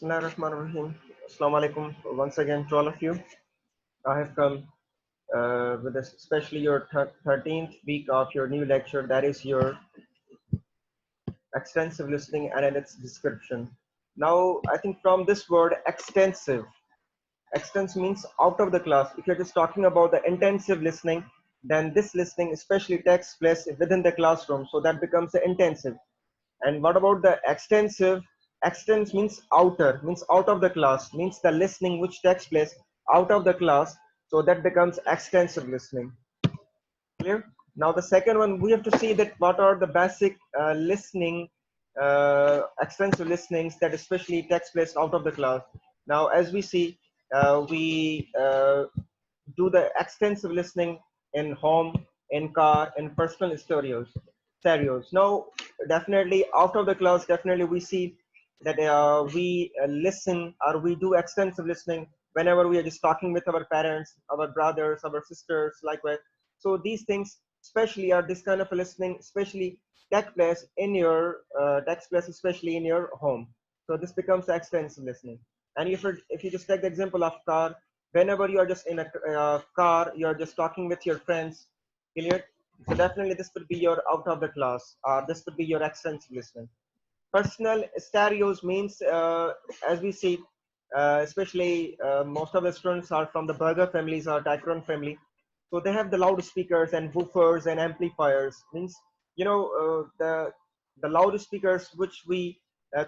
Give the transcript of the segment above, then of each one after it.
Bismillahirrahmanirrahim. Assalamu alaikum once again to all of you. I have come with especially your 13th week of your new lecture, that is your extensive listening and its description. Now, I think from this word extensive, extensive means out of the class. If you're just talking about the intensive listening, then this listening especially takes place within the classroom, so that becomes the intensive. And what about the extensive? Extens means outer, means out of the class, means the listening which takes place out of the class. So that becomes extensive listening. Clear? Now the second one, we have to see that what are the basic listening, extensive listenings that especially takes place out of the class. Now, as we see, we do the extensive listening in home, in car, in personal stereos. Now, definitely out of the class, definitely we see that we listen or we do extensive listening whenever we are just talking with our parents, our brothers, our sisters, likewise. So these things, especially, are this kind of listening, especially take place in your takes place, especially in your home. So this becomes extensive listening. And if you just take the example of car, whenever you are just in a car, you are just talking with your friends, clear? So definitely this would be your out of the class, or this would be your extensive listening. Personal stereos means, as we see, especially most of the students are from the burger families or Tacron family, so they have the loudspeakers and woofers and amplifiers. Means, the loudspeakers which we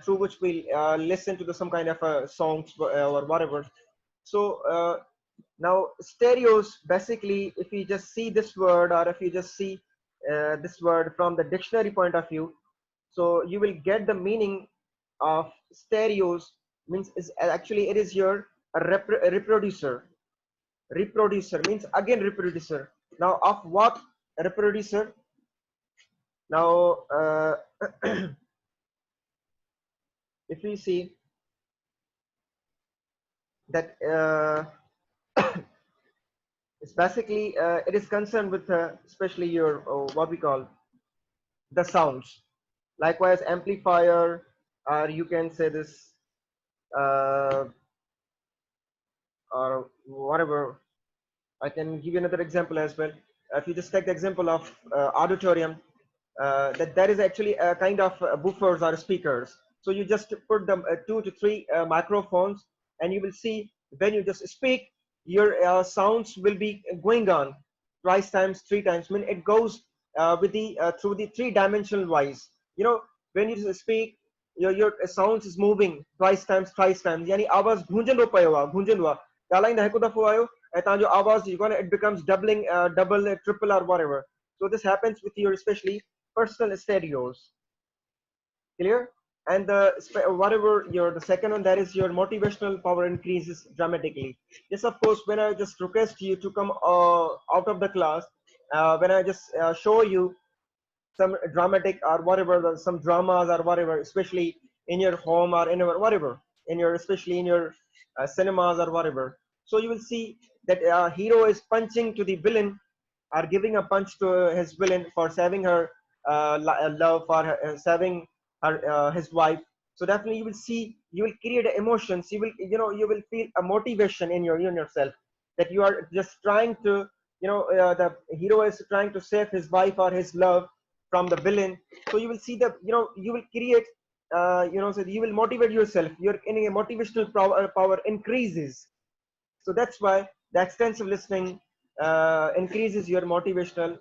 through which we listen to some kind of songs or whatever. So now stereos, basically, if you just see this word, or if you just see this word from the dictionary point of view, so you will get the meaning of stereos. Means is actually it is your a reproducer. Reproducer means again reproducer. Now of what? Reproducer. Now if we see that it's basically it is concerned with especially your what we call the sounds. Likewise amplifier, or you can say this uh, or whatever. I can give you another example as well. If you just take the example of auditorium, that there is actually a kind of buffers or speakers. So you just put them 2 to 3 microphones, and you will see when you just speak, your sounds will be going on twice times, 3 times. I mean, it goes with the through the 3 dimensional wise. You know, when you just speak, your sounds is moving twice times, thrice times. यानी आवाज गूंजन रो पायो गूंजन हुआ ॻाल्हाईंदा हिकु दफ़ो आयो ऐं तव्हांजो आवाज़ it becomes doubling, double, triple, or whatever. So this happens with your especially personal stereos. Clear? And whatever the second one, that is your motivational power increases dramatically. Yes, of course, when I just request you to come out of the class, when I just show you some dramatic or whatever, some dramas or whatever, especially in your home or in your whatever, in your especially in your cinemas or whatever. So you will see that hero is punching to the villain, or giving a punch to his villain for saving her love, for saving her his wife. So definitely you will see, you will create emotions, you will, you will feel a motivation in yourself, that you are just trying to, the hero is trying to save his wife or his love from the villain. So you will see that, you will create so you will motivate yourself, your in a motivational power increases. So that's why the extensive listening increases your motivational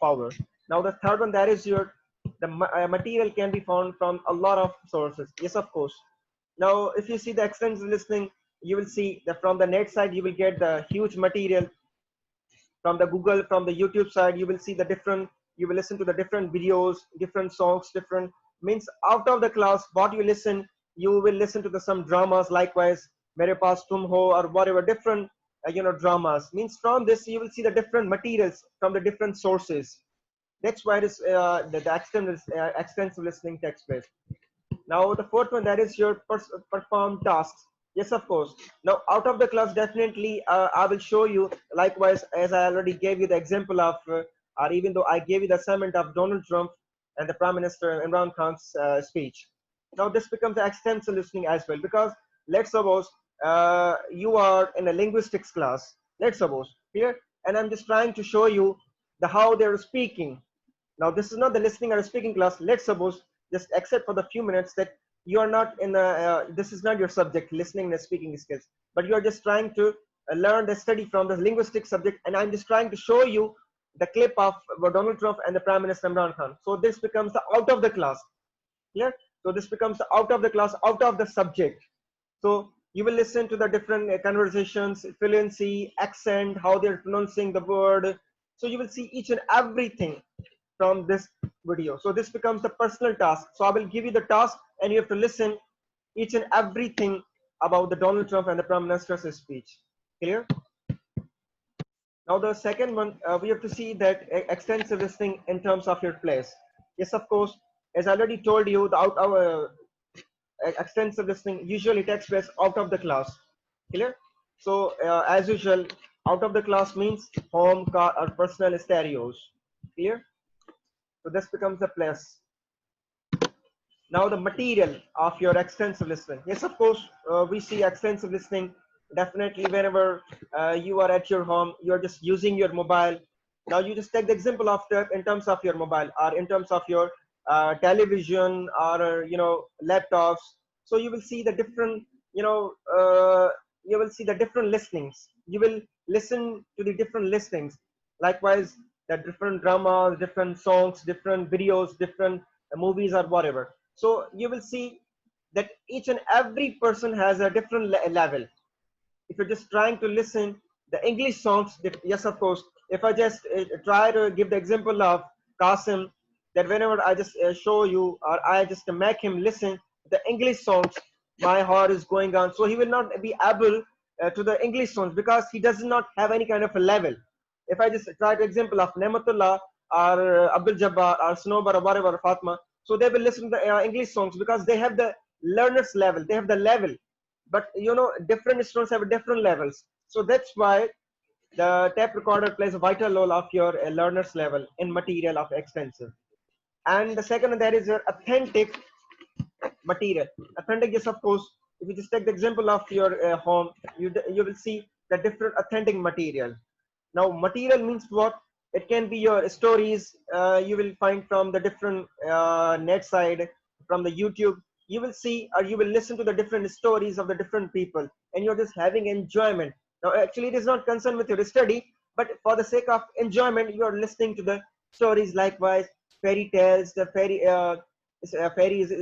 power. Now the third one, that is your material can be found from a lot of sources. Yes, of course. Now if you see the extensive listening, you will see that from the net side you will get the huge material. From the Google, from the YouTube side, you will see the different, you will listen to the different videos, different songs, different, means out of the class what you listen, you will listen to the some dramas. Likewise Mere Paas Tum Ho, or whatever different dramas. Means from this you will see the different materials from the different sources. That's why it is the extensive listening takes place. Now the fourth one, that is your perform tasks. Yes, of course. Now out of the class, definitely I will show you. Likewise, as I already gave you the example of, or even though I gave you the assignment of Donald Trump and the Prime Minister Imran Khan's speech. Now this becomes extensive listening as well, because let's suppose you are in a linguistics class, let's suppose here, and I'm just trying to show you the how they're speaking. Now this is not the listening or speaking class. Let's suppose, just accept for the few minutes that you are not in the this is not your subject, listening and speaking skills, but you are just trying to learn the study from the linguistic subject, and I'm just trying to show you the clip of Donald Trump and the Prime Minister Imran Khan. So this becomes the out of the class. Clear? So this becomes the out of the class, out of the subject. So you will listen to the different conversations, fluency, accent, how they're pronouncing the word. So you will see each and everything from this video. So this becomes the personal task. So I will give you the task and you have to listen each and everything about the Donald Trump and the Prime Minister's speech. Clear? Now the second one, we have to see that extensive listening in terms of your place. Yes, of course, as I already told you, the extensive listening usually takes place out of the class. Clear? So as usual, out of the class means home, car, or personal stereos. Clear? So this becomes the place. Now the material of your extensive listening. Yes, of course, we see extensive listening definitely whenever you are at your home, you're just using your mobile. Now you just take the example of the in terms of your mobile or in terms of your television or laptops. So you will see the different you will see the different listenings. You will listen to the different listenings. Likewise, the different dramas, different songs, different videos, different movies or whatever. So you will see that each and every person has a different level. If you're just trying to listen the English songs, yes, of course, if I just try to give the example of Qasim, that whenever I just show you or I just make him listen the English songs, my heart is going on. So he will not be able to the English songs because he does not have any kind of a level. If I just try to example of Nematullah or Abdul Jabbar or Snowbar or whatever, Fatma, so they will listen to the English songs because they have the learners level, they have the level. But different students have different levels. So that's why the tape recorder plays a vital role of your learners level in material of extensive. And the second, that is your authentic material. Authentic is, of course, if you just take the example of your home, you will see the different authentic material. Now material means what? It can be your stories, you will find from the different net side, from the YouTube. You will see or you will listen to the different stories of the different people, and you're just having enjoyment. Now actually it is not concerned with your study, but for the sake of enjoyment you are listening to the stories. Likewise, fairy tales, the fairy is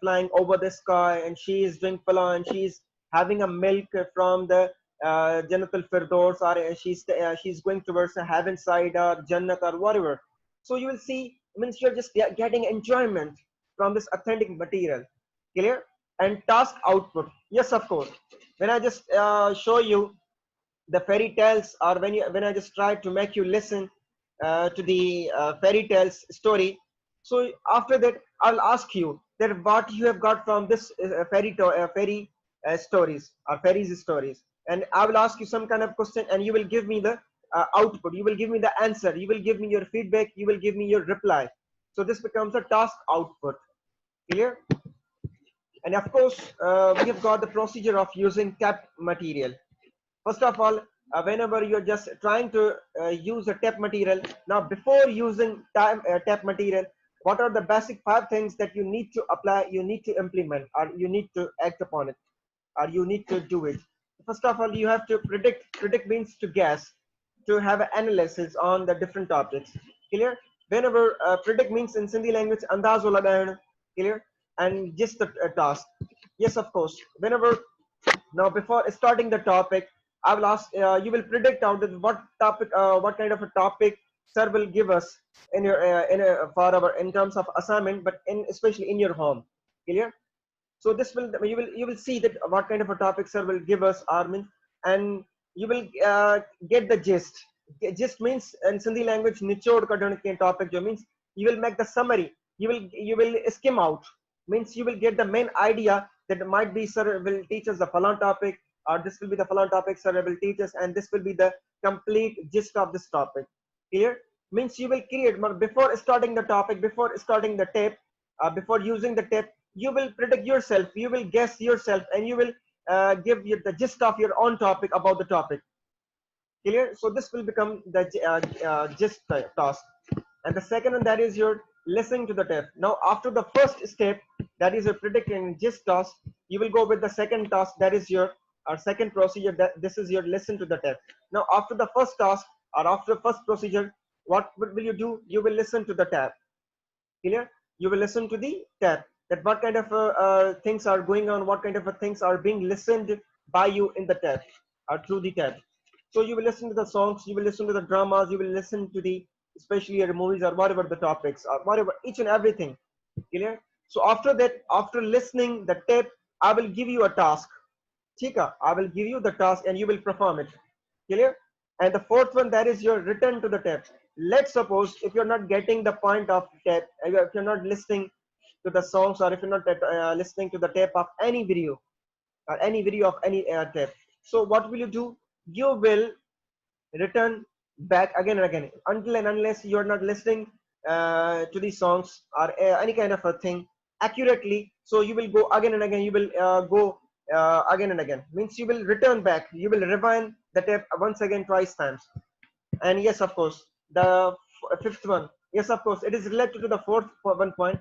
flying over the sky and she is doing pala and she is having a milk from the Jannat al-Firdaus, or she's going towards the heaven side or Jannat or whatever. So you will see, means you're just getting enjoyment from this authentic material. Clear? And task output. Yes, of course. When I just show you the fairy tales, or when I just try to make you listen to the fairy tales story, so after that I'll ask you that what you have got from this fairy stories or fairies stories, and I will ask you some kind of question and you will give me the output, you will give me the answer, you will give me your feedback, you will give me your reply. So this becomes a task output. Clear? And of course we have got the procedure of using tapped material. First of all, whenever you're just trying to use a tape material, now before using tape material, what are the basic 5 things that you need to apply, you need to implement, or you need to act upon it, or you need to do it? First of all, you have to predict. Predict means to guess, to have an analysis on the different topics. Clear? Whenever predict means in Sindhi language, andaz ho lagayana. Clear? And just the task. Yes, of course. Whenever now before starting the topic, I will ask you will predict out that what topic, what kind of a topic sir will give us in your for our in terms of assignment, but in especially in your home. Clear? So this will you will see that what kind of a topic sir will give us, Armin, and you will get the gist. Gist means in Sindhi language nichod kadhan ke topic jo means you will make the summary. You will skim out, means you will get the main idea that might be sir will teach us the falan topic, or this will be the falan topic sir will teach us, and this will be the complete gist of this topic. Clear? Means you will create before starting the topic, before starting the tape, before using the tape, you will predict yourself, you will guess yourself, and you will give you the gist of your own topic about the topic. Clear? So this will become the gist task. And the second one, that is your listening to the tape. Now after the first step, that is your predicting gist task, you will go with the second task, that is your second procedure, that this is your listen to the tape. Now after the first task or after the first procedure, what will you do? You will listen to the tape. Clear? You will listen to the tape, that what kind of things are going on, what kind of things are being listened by you in the tape or through the tape. So you will listen to the songs, you will listen to the dramas, you will listen to the especially your movies or whatever the topics or whatever, each and everything. Clear? So after that, after listening the tape, I will give you a task. Chika, I will give you the task and you will perform it. Clear? And the fourth one, that is your return to the tape. Let's suppose if you're not getting the point of tape, if you're not listening to the songs, or if you're not listening to the tape of any video or any video of any tape. So what will you do? You will return back again and again until and unless you're not listening to these songs or any kind of a thing accurately. So you will go again and again, you will go again and again, means you will return back, you will rewind the tape once again twice times. And yes, of course, the fifth one, yes, of course, it is related to the fourth one point.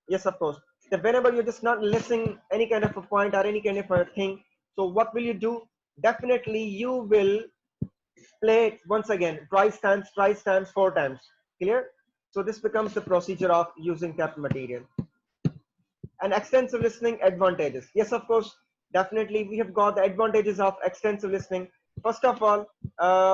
Yes, of course, that whenever you're just not listening any kind of a point or any kind of a thing, so what will you do? Definitely you will play it once again, twice times, four times. Clear? So this becomes the procedure of using tape material. And extensive listening advantages. Yes, of course, definitely we have got the advantages of extensive listening. First of all,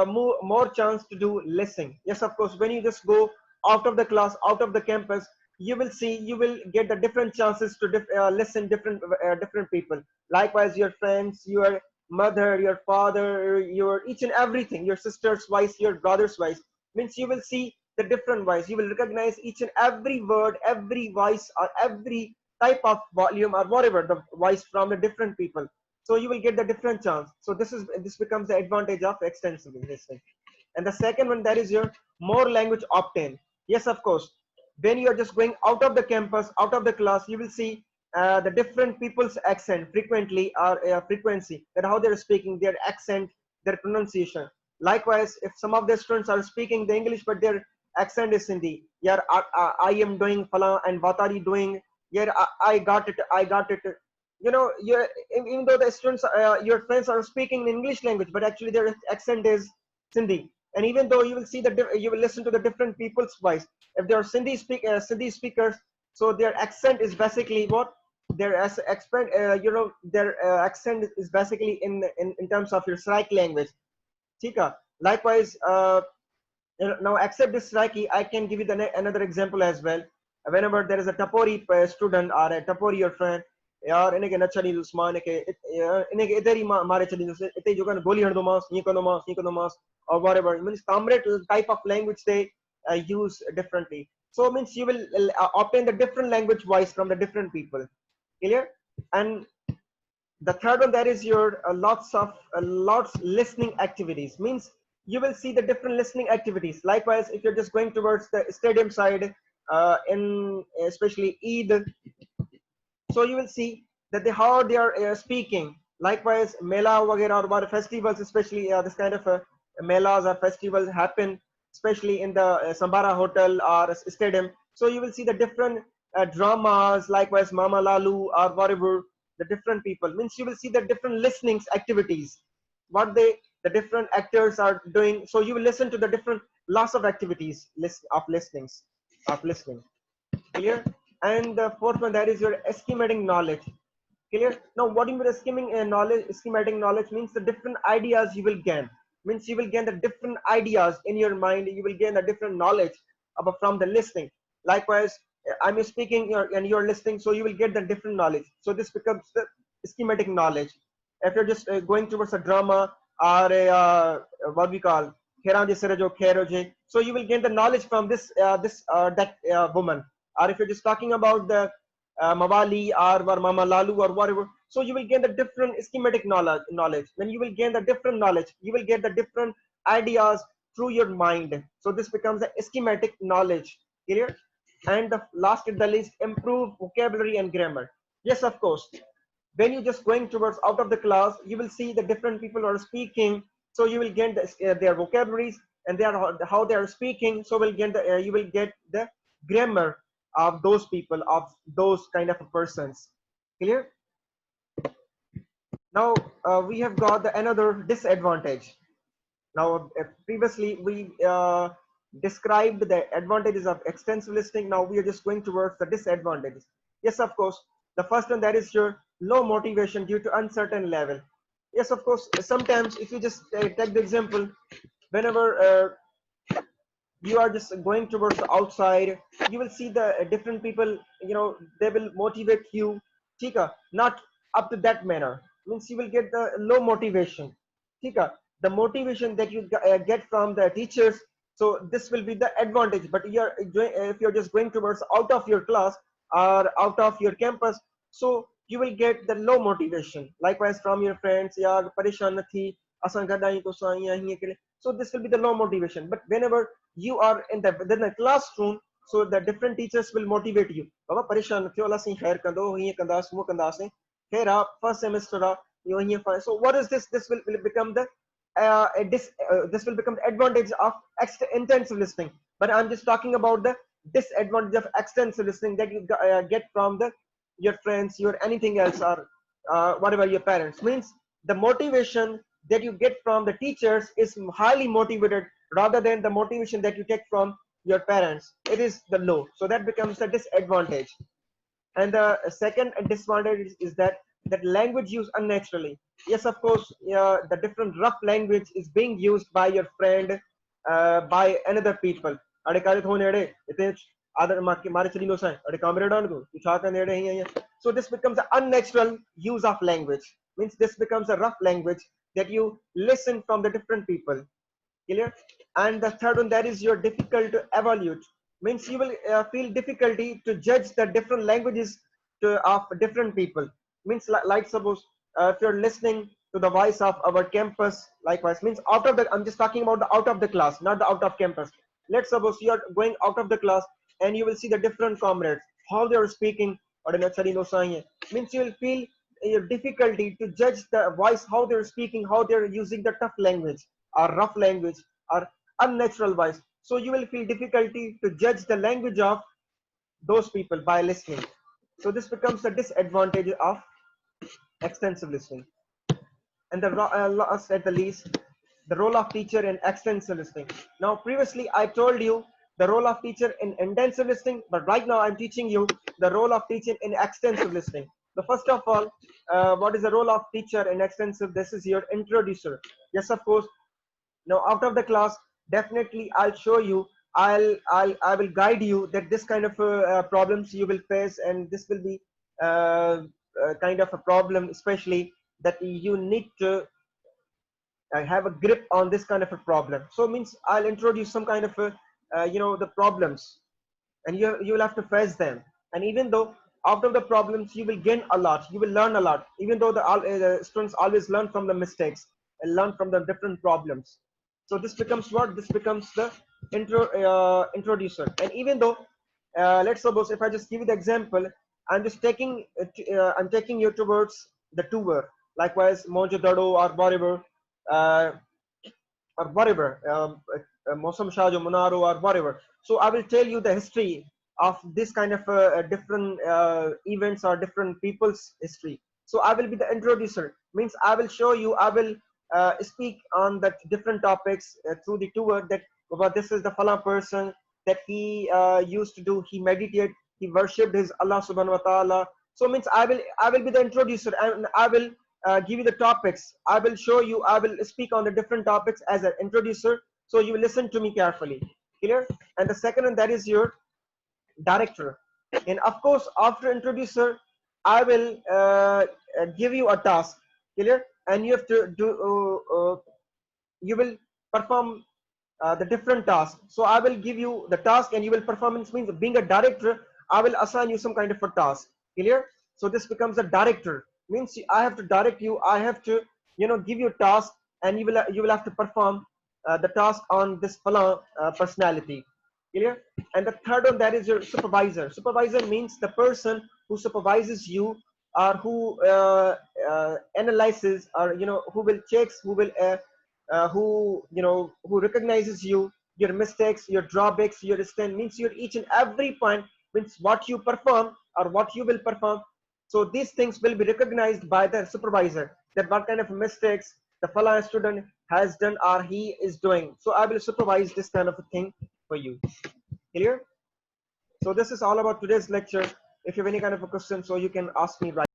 more chance to do listening. Yes, of course, when you just go out of the class, out of the campus, you will see, you will get the different chances to listen different people. Likewise, your friends, your mother, your father, your each and everything, your sister's voice, your brother's voice, means you will see the different voice. You will recognize each and every word, every voice, or every type of volume or whatever the voice from the different people. So you will get the different chance. So this becomes the advantage of extensive listening. And the second one, that is your more language obtain. Yes, of course, when you are just going out of the campus, out of the class, you will see the different people's accent frequently, or frequency, that how they're speaking, their accent, their pronunciation. Likewise, if some of the students are speaking the English but their accent is Hindi, yeah, I am doing phala, and what are you doing? Yeah, I got it, I got it. You know, even though the students, your friends are speaking in English language, but actually their accent is Sindhi. And even though you will see you will listen to the different people's voice. If they are Sindhi speakers, so their accent is basically what their accent, their accent is basically in terms of your Saraiki language. Tika. Likewise, now accept this Saraiki, I can give you another example as well. Whenever there is a Tapori student or a Tapori your friend, यार इन्हें के नच्छा नहीं दूसमा इन्हें के इधर ही मारे चली दूसरे इतने जो kan goli hando mas ni kono mas or whatever, means comrade type of language they use differently. So means you will obtain the different language voice from the different people. Clear? And the third one, that is your lots listening activities, means you will see the different listening activities. Likewise, if you're just going towards the stadium side, in especially Eid, so you will see that how they are speaking. Likewise, mela wagera or what festivals, especially this kind of melas or festivals happen especially in the Sambara hotel or stadium. So you will see the different dramas. Likewise, Mama Lalu or whatever, the different people, means you will see the different listenings activities, what the different actors are doing. So you will listen to the different lots of activities of listening. Clear? And the fourth one, that is your schematic knowledge. Clear? Now what do you mean schematic knowledge? Schematic knowledge means the different ideas you will gain, means you will gain the different ideas in your mind, you will gain the different knowledge about from the listening. Likewise, I'm speaking and you're listening, so you will get the different knowledge. So this becomes the schematic knowledge. If you're just going towards a drama or a what we call so you will gain the knowledge from that woman. Or if you're just talking about the Mawali or Mama Lalu or whatever, so you will gain the different schematic knowledge. When you will gain the different knowledge, you will get the different ideas through your mind. So this becomes a schematic knowledge. Clear? And the last is the least, improve vocabulary and grammar. Yes, of course. When you just going towards out of the class, you will see the different people are speaking. So you will get their vocabularies and how they are speaking. So will get you will get the grammar of those people, of those kind of persons. Clear? Now we have got the another disadvantage. Now previously we described the advantages of extensive listening. Now we are just going towards the disadvantages. Yes, of course. The first one, that is your low motivation due to uncertain level. Yes, of course. Sometimes if you just take the example, whenever you are just going towards the outside, you will see the different people, they will motivate you, Tika, not up to that manner. Means you will get the low motivation, Tika. The motivation that you get from the teachers, so this will be the advantage. But if you're just going towards out of your class or out of your campus, so you will get the low motivation. Likewise from your friends, yaar pareshan na thi, asan gada hi to sa yahi ke liye. So this will be the low motivation. But whenever you are in the classroom, so the different teachers will motivate you. Baba pareshan thyo la sin khair kando hiye kandas mu kandas ne khair first semester you hiye. So what is this? Will become the this will become the advantage of intensive listening. But I'm just talking about the disadvantage of extensive listening that you get from the your friends, your anything else, or whatever your parents. Means the motivation that you get from the teachers is highly motivated rather than the motivation that you take from your parents. It is the low, so that becomes a disadvantage. And the second disadvantage is that language used unnaturally. Yes, of course, the different rough language is being used by your friend, by another people. अरे काले थोने अड़े इतने आदर मारे चली लो साए अड़े कामरे डाल दो उठा कर नेड़े ही हैं. So this becomes an unnatural use of language. Means this becomes a rough language that you listen from the different people. Clear? And the third one, that is your difficult to evaluate. Means you will feel difficulty to judge the different languages of different people. Means like suppose if you're listening to the voice of our campus, likewise means out of the, I'm just talking about the out of the class, not the out of campus. Let's suppose you are going out of the class and you will see the different comrades, how they are speaking, or means you will feel your difficulty to judge the voice, how they're speaking, how they're using the tough language or rough language or unnatural voice. So you will feel difficulty to judge the language of those people by listening. So this becomes a disadvantage of extensive listening. And the last at the least, the role of teacher in extensive listening. Now previously I told you the role of teacher in intensive listening, but right now I'm teaching you the role of teacher in extensive listening. So first of all, what is the role of teacher in extensive? This is your introducer. Yes, of course. Now out of the class, definitely I'll show you, I will guide you that this kind of problems you will face, and this will be kind of a problem, especially that you need to have a grip on this kind of a problem. So means I'll introduce some kind of a, the problems, and you will have to face them. And even though out of the problems you will gain a lot, you will learn a lot, even though the students always learn from the mistakes and learn from the different problems. So this becomes what? This becomes the introducer. And even though let's suppose if I just give you the example, I'm just taking I'm taking you towards the tour, likewise Mohenjo-daro or whatever, uh, Mosam Shah Munaro or whatever. So I will tell you the history of this kind of different events or different people's history. So I will be the introducer. Means I will show you, I will speak on the different topics through the tour, that about this is the Fala person that he used to do, he meditate, he worshipped his Allah subhanahu wa ta'ala. So means I will be the introducer, and I will give you the topics. I will show you, I will speak on the different topics as an introducer. So you will listen to me carefully. Clear? And the second one, that is your director. And of course, after introducer, I will give you a task. Clear? And you have to do, you will perform the different tasks. So I will give you the task and you will perform. It means being a director, I will assign you some kind of a task. Clear? So this becomes a director. Means I have to direct you. I have to, give you a task, and you will have to perform the task on this personality. Clear? And the third one, that is your supervisor. Supervisor means the person who supervises you or who analyzes, or who will checks, who who recognizes your mistakes, your drawbacks, your strength, means your each and every point, means what you perform or what you will perform. So these things will be recognized by the supervisor, that what kind of mistakes the fellow student has done or he is doing. So I will supervise this kind of a thing for you. Clear? So this is all about today's lecture. If you have any kind of a question, so you can ask me right